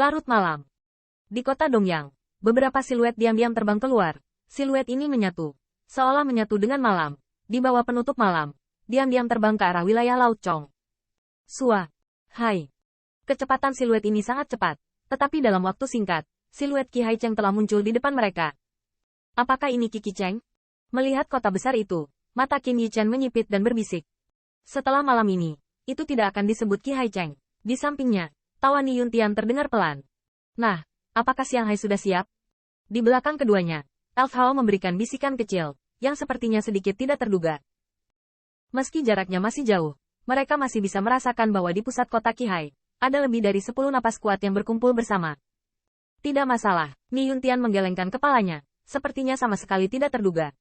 Larut malam. Di kota Dongyang, beberapa siluet diam-diam terbang keluar. Siluet ini menyatu, seolah menyatu dengan malam. Di bawah penutup malam, diam-diam terbang ke arah wilayah Laut Chong. Sua. Hai. Kecepatan siluet ini sangat cepat, tetapi dalam waktu singkat, siluet Qi Haicheng telah muncul di depan mereka. Apakah ini Qi Qicheng? Melihat kota besar itu, mata Qin Yichen menyipit dan berbisik. Setelah malam ini, itu tidak akan disebut Qi Haicheng. Di sampingnya, tawa Ni Yuntian terdengar pelan. Nah, apakah Xianghai sudah siap? Di belakang keduanya, Elf Hao memberikan bisikan kecil, yang sepertinya sedikit tidak terduga. Meski jaraknya masih jauh, mereka masih bisa merasakan bahwa di pusat kota Qihai, ada lebih dari 10 napas kuat yang berkumpul bersama. Tidak masalah, Ni Yuntian menggelengkan kepalanya, sepertinya sama sekali tidak terduga.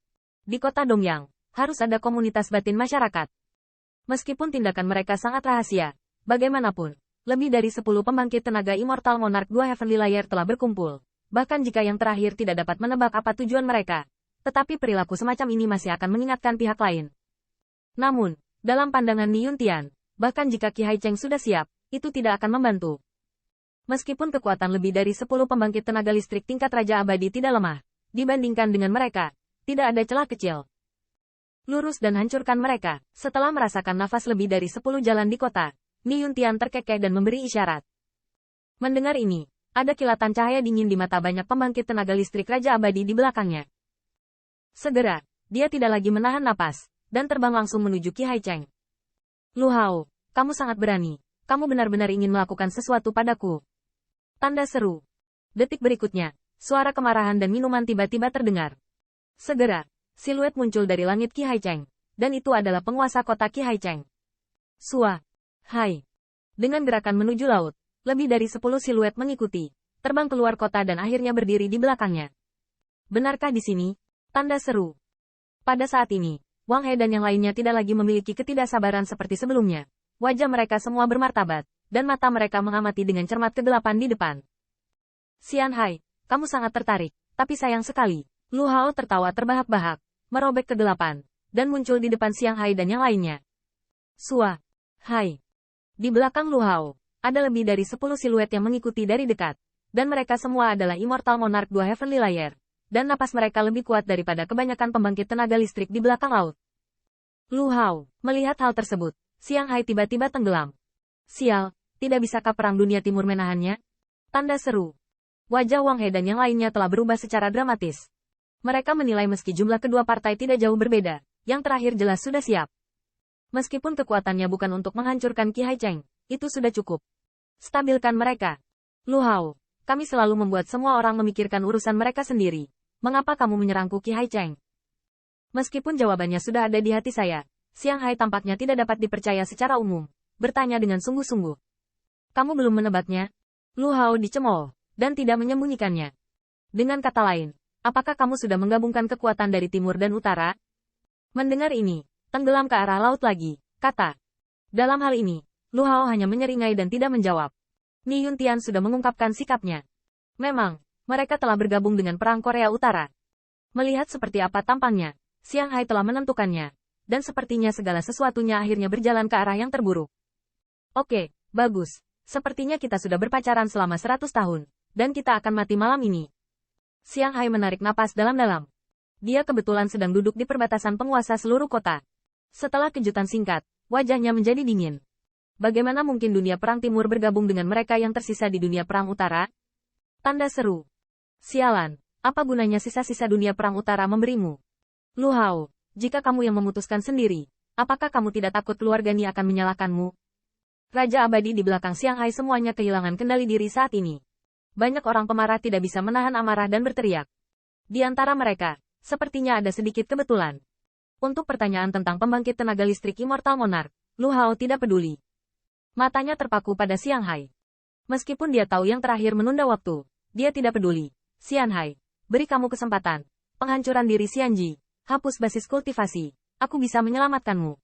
Di kota Dongyang, harus ada komunitas batin masyarakat. Meskipun tindakan mereka sangat rahasia, bagaimanapun, lebih dari 10 pembangkit tenaga Immortal Monarch 2 Heavenly Layer telah berkumpul. Bahkan jika yang terakhir tidak dapat menebak apa tujuan mereka, tetapi perilaku semacam ini masih akan mengingatkan pihak lain. Namun, dalam pandangan Ni Yuntian, bahkan jika Qi Haicheng sudah siap, itu tidak akan membantu. Meskipun kekuatan lebih dari 10 pembangkit tenaga listrik tingkat Raja Abadi tidak lemah, dibandingkan dengan mereka, tidak ada celah kecil. Lurus dan hancurkan mereka. Setelah merasakan nafas lebih dari 10 jalan di kota, Ni Yuntian terkekeh dan memberi isyarat. Mendengar ini, ada kilatan cahaya dingin di mata banyak pembangkit tenaga listrik Raja Abadi di belakangnya. Segera, dia tidak lagi menahan napas, dan terbang langsung menuju Qi Haicheng. Lu Hao, kamu sangat berani. Kamu benar-benar ingin melakukan sesuatu padaku. Tanda seru. Detik berikutnya, suara kemarahan dan minuman tiba-tiba terdengar. Segera, siluet muncul dari langit Qi Haicheng, dan itu adalah penguasa kota Qi Haicheng. Sua. Hai. Dengan gerakan menuju laut, lebih dari 10 siluet mengikuti, terbang keluar kota dan akhirnya berdiri di belakangnya. Benarkah di sini? Tanda seru. Pada saat ini, Wang He dan yang lainnya tidak lagi memiliki ketidaksabaran seperti sebelumnya. Wajah mereka semua bermartabat, dan mata mereka mengamati dengan cermat kegelapan di depan. Xianhai, kamu sangat tertarik, tapi sayang sekali. Lu Hao tertawa terbahak-bahak, merobek kegelapan, dan muncul di depan Xianghai dan yang lainnya. Sua. Hai. Di belakang Lu Hao, ada lebih dari 10 siluet yang mengikuti dari dekat, dan mereka semua adalah Immortal Monarch 2 Heavenly Layer, dan napas mereka lebih kuat daripada kebanyakan pembangkit tenaga listrik di belakang laut. Lu Hao, melihat hal tersebut, Xianghai tiba-tiba tenggelam. Sial, tidak bisakah Perang Dunia Timur menahannya? Tanda seru. Wajah Wang He dan yang lainnya telah berubah secara dramatis. Mereka menilai meski jumlah kedua partai tidak jauh berbeda, yang terakhir jelas sudah siap. Meskipun kekuatannya bukan untuk menghancurkan Qi Haicheng, itu sudah cukup. Stabilkan mereka. Lu Hao, kami selalu membuat semua orang memikirkan urusan mereka sendiri. Mengapa kamu menyerangku Qi Haicheng? Meskipun jawabannya sudah ada di hati saya, Xianghai tampaknya tidak dapat dipercaya secara umum, bertanya dengan sungguh-sungguh. Kamu belum menebaknya? Lu Hao dicemooh, dan tidak menyembunyikannya. Dengan kata lain, apakah kamu sudah menggabungkan kekuatan dari timur dan utara? Mendengar ini, tenggelam ke arah laut lagi, kata. Dalam hal ini, Lu Hao hanya menyeringai dan tidak menjawab. Ni Yuntian sudah mengungkapkan sikapnya. Memang, mereka telah bergabung dengan Perang Korea Utara. Melihat seperti apa tampangnya, Xianghai telah menentukannya, dan sepertinya segala sesuatunya akhirnya berjalan ke arah yang terburuk. Oke, bagus. Sepertinya kita sudah berpacaran selama 100 tahun, dan kita akan mati malam ini. Xianghai menarik napas dalam-dalam. Dia kebetulan sedang duduk di perbatasan penguasa seluruh kota. Setelah kejutan singkat, wajahnya menjadi dingin. Bagaimana mungkin dunia Perang Timur bergabung dengan mereka yang tersisa di dunia Perang Utara? Tanda seru. Sialan, apa gunanya sisa-sisa dunia Perang Utara memberimu? Lu Hao, jika kamu yang memutuskan sendiri, apakah kamu tidak takut keluarga Ni akan menyalahkanmu? Raja Abadi di belakang Xianghai semuanya kehilangan kendali diri saat ini. Banyak orang pemarah tidak bisa menahan amarah dan berteriak. Di antara mereka, sepertinya ada sedikit kebetulan. Untuk pertanyaan tentang pembangkit tenaga listrik Immortal Monarch, Lu Hao tidak peduli. Matanya terpaku pada Xianghai. Meskipun dia tahu yang terakhir menunda waktu, dia tidak peduli. Xianghai, beri kamu kesempatan. Penghancuran diri Xianji. Hapus basis kultivasi, aku bisa menyelamatkanmu.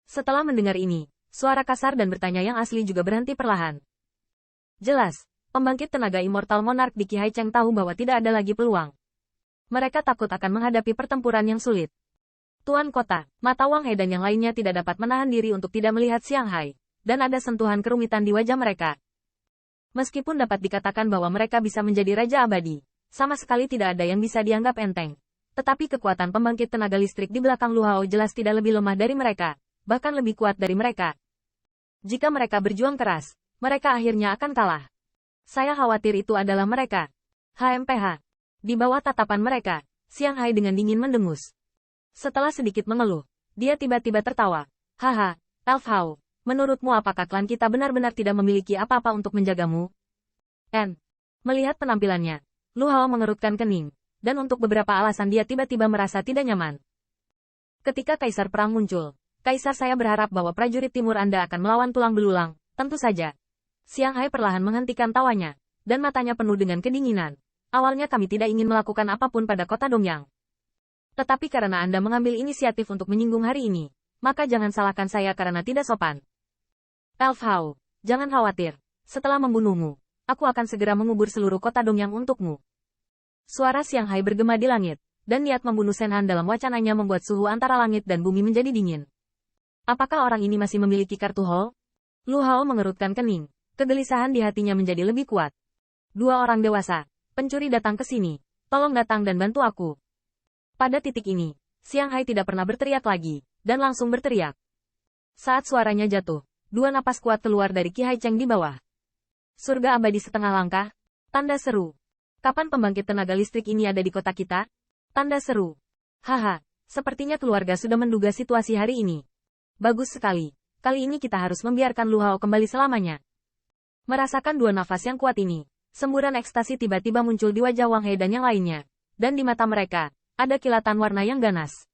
Setelah mendengar ini, suara kasar dan bertanya yang asli juga berhenti perlahan. Jelas, pembangkit tenaga Immortal Monarch di Qi Haicheng tahu bahwa tidak ada lagi peluang. Mereka takut akan menghadapi pertempuran yang sulit. Tuan Kota, mata Wang He dan yang lainnya tidak dapat menahan diri untuk tidak melihat Xianghai, dan ada sentuhan kerumitan di wajah mereka. Meskipun dapat dikatakan bahwa mereka bisa menjadi Raja Abadi, sama sekali tidak ada yang bisa dianggap enteng. Tetapi kekuatan pembangkit tenaga listrik di belakang Lu Hao jelas tidak lebih lemah dari mereka, bahkan lebih kuat dari mereka. Jika mereka berjuang keras, mereka akhirnya akan kalah. Saya khawatir itu adalah mereka. HMPH. Di bawah tatapan mereka, Xiang Hai dengan dingin mendengus. Setelah sedikit mengeluh, dia tiba-tiba tertawa. Haha, Elf Hao, menurutmu apakah klan kita benar-benar tidak memiliki apa-apa untuk menjagamu? Melihat penampilannya, Lu Hao mengerutkan kening, dan untuk beberapa alasan dia tiba-tiba merasa tidak nyaman. Ketika Kaisar Perang muncul, Kaisar saya berharap bahwa prajurit timur Anda akan melawan tulang belulang, tentu saja. Xiang Hai perlahan menghentikan tawanya, dan matanya penuh dengan kedinginan. Awalnya kami tidak ingin melakukan apapun pada kota Dongyang. Tetapi karena Anda mengambil inisiatif untuk menyinggung hari ini, maka jangan salahkan saya karena tidak sopan. Elf Hao, jangan khawatir. Setelah membunuhmu, aku akan segera mengubur seluruh kota Dongyang untukmu. Suara Xiang Hai bergema di langit, dan niat membunuh Shen Han dalam wacananya membuat suhu antara langit dan bumi menjadi dingin. Apakah orang ini masih memiliki kartu Hall? Lu Hao mengerutkan kening. Kegelisahan di hatinya menjadi lebih kuat. Dua orang dewasa, pencuri datang ke sini. Tolong datang dan bantu aku. Pada titik ini, Xiang Hai tidak pernah berteriak lagi, dan langsung berteriak. Saat suaranya jatuh, dua napas kuat keluar dari Qi Hai Cheng di bawah. Surga abadi setengah langkah? Tanda seru. Kapan pembangkit tenaga listrik ini ada di kota kita? Tanda seru. Haha, sepertinya keluarga sudah menduga situasi hari ini. Bagus sekali. Kali ini kita harus membiarkan Lu Hao kembali selamanya. Merasakan dua nafas yang kuat ini, semburan ekstasi tiba-tiba muncul di wajah Wang He dan yang lainnya. Dan di mata mereka, ada kilatan warna yang ganas.